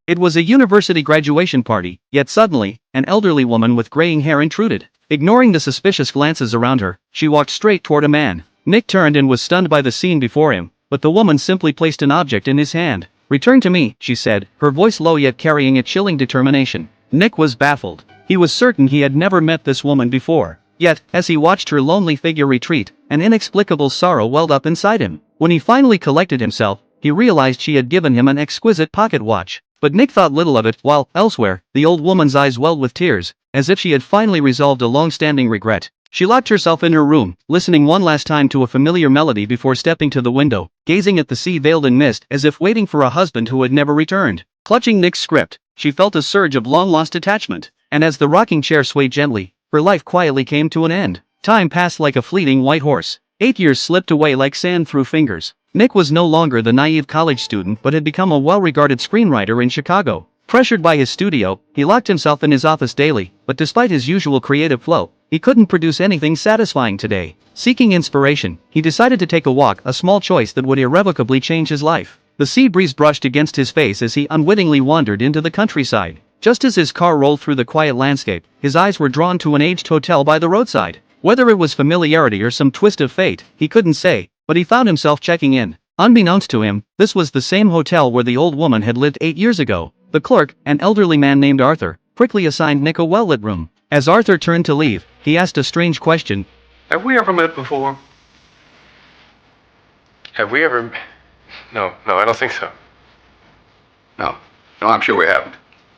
It was a university graduation party, yet suddenly, an elderly woman with graying hair intruded. Ignoring the suspicious glances around her, she walked straight toward a man. Nick turned and was stunned by the scene before him, but the woman simply placed an object in his hand. "Return to me," she said, her voice low yet carrying a chilling determination. Nick was baffled. He was certain he had never met this woman before. Yet, as he watched her lonely figure retreat, an inexplicable sorrow welled up inside him. When he finally collected himself, he realized she had given him an exquisite pocket watch. But Nick thought little of it, while, elsewhere, the old woman's eyes welled with tears, as if she had finally resolved a long-standing regret. She locked herself in her room, listening one last time to a familiar melody before stepping to the window, gazing at the sea veiled in mist as if waiting for a husband who had never returned. Clutching Nick's script, she felt a surge of long-lost attachment, and as the rocking chair swayed gently, her life quietly came to an end. Time passed like a fleeting white horse. 8 years slipped away like sand through fingers. Nick was no longer the naive college student but had become a well-regarded screenwriter in Chicago. Pressured by his studio, he locked himself in his office daily, but despite his usual creative flow, he couldn't produce anything satisfying today. Seeking inspiration, he decided to take a walk, a small choice that would irrevocably change his life. The sea breeze brushed against his face as he unwittingly wandered into the countryside. Just as his car rolled through the quiet landscape, his eyes were drawn to an aged hotel by the roadside. Whether it was familiarity or some twist of fate, he couldn't say, but he found himself checking in. Unbeknownst to him, this was the same hotel where the old woman had lived 8 years ago. The clerk, an elderly man named Arthur, quickly assigned Nick a well-lit room. As Arthur turned to leave, he asked a strange question. Have we ever met before? Have we ever... No, I don't think so. No, I'm sure we haven't.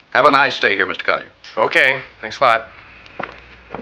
Have a nice day here, Mr. Collier. Okay, thanks a lot.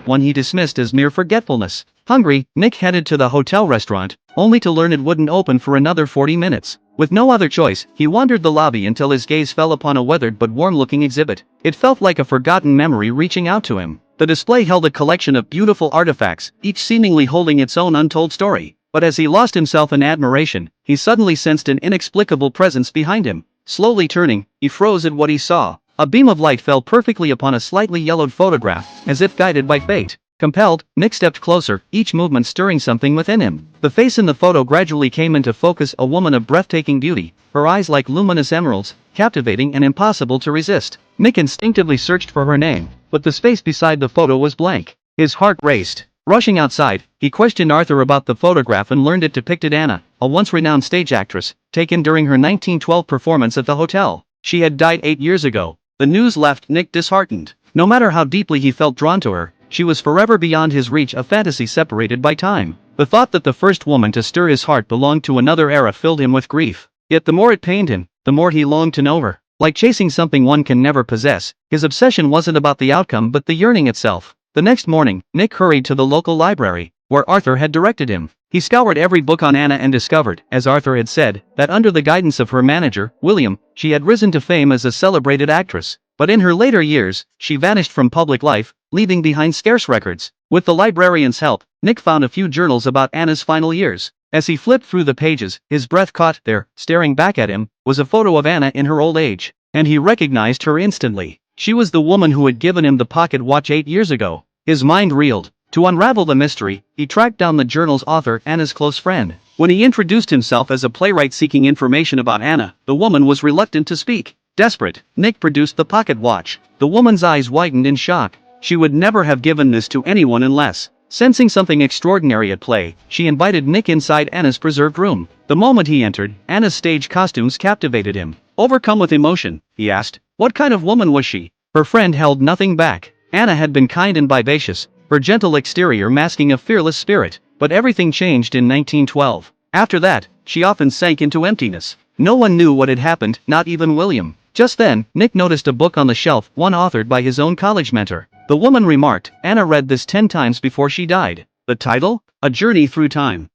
One he dismissed as mere forgetfulness. Hungry, Nick headed to the hotel restaurant, only to learn it wouldn't open for another 40 minutes. With no other choice, he wandered the lobby until his gaze fell upon a weathered but warm-looking exhibit. It felt like a forgotten memory reaching out to him. The display held a collection of beautiful artifacts, each seemingly holding its own untold story. But as he lost himself in admiration, he suddenly sensed an inexplicable presence behind him. Slowly turning, he froze at what he saw. A beam of light fell perfectly upon a slightly yellowed photograph, as if guided by fate. Compelled, Nick stepped closer, each movement stirring something within him. The face in the photo gradually came into focus, a woman of breathtaking beauty, her eyes like luminous emeralds, captivating and impossible to resist. Nick instinctively searched for her name, but the space beside the photo was blank. His heart raced. Rushing outside, he questioned Arthur about the photograph and learned it depicted Anna, a once renowned stage actress, taken during her 1912 performance at the hotel. She had died 8 years ago. The news left Nick disheartened. No matter how deeply he felt drawn to her, she was forever beyond his reach, a fantasy separated by time. The thought that the first woman to stir his heart belonged to another era filled him with grief. Yet the more it pained him, the more he longed to know her. Like chasing something one can never possess, his obsession wasn't about the outcome but the yearning itself. The next morning, Nick hurried to the local library, where Arthur had directed him. He scoured every book on Anna and discovered, as Arthur had said, that under the guidance of her manager, William, she had risen to fame as a celebrated actress. But in her later years, she vanished from public life, leaving behind scarce records. With the librarian's help, Nick found a few journals about Anna's final years. As he flipped through the pages, his breath caught. There, staring back at him, was a photo of Anna in her old age. And he recognized her instantly. She was the woman who had given him the pocket watch 8 years ago. His mind reeled. To unravel the mystery, he tracked down the journal's author, Anna's close friend. When he introduced himself as a playwright seeking information about Anna, the woman was reluctant to speak. Desperate, Nick produced the pocket watch. The woman's eyes widened in shock. She would never have given this to anyone unless... Sensing something extraordinary at play, she invited Nick inside Anna's preserved room. The moment he entered, Anna's stage costumes captivated him. Overcome with emotion, he asked, "What kind of woman was she?" Her friend held nothing back. Anna had been kind and vivacious, her gentle exterior masking a fearless spirit. But everything changed in 1912. After that, she often sank into emptiness. No one knew what had happened, not even William. Just then, Nick noticed a book on the shelf, one authored by his own college mentor. The woman remarked, "Anna read this 10 times before she died." The title? A Journey Through Time.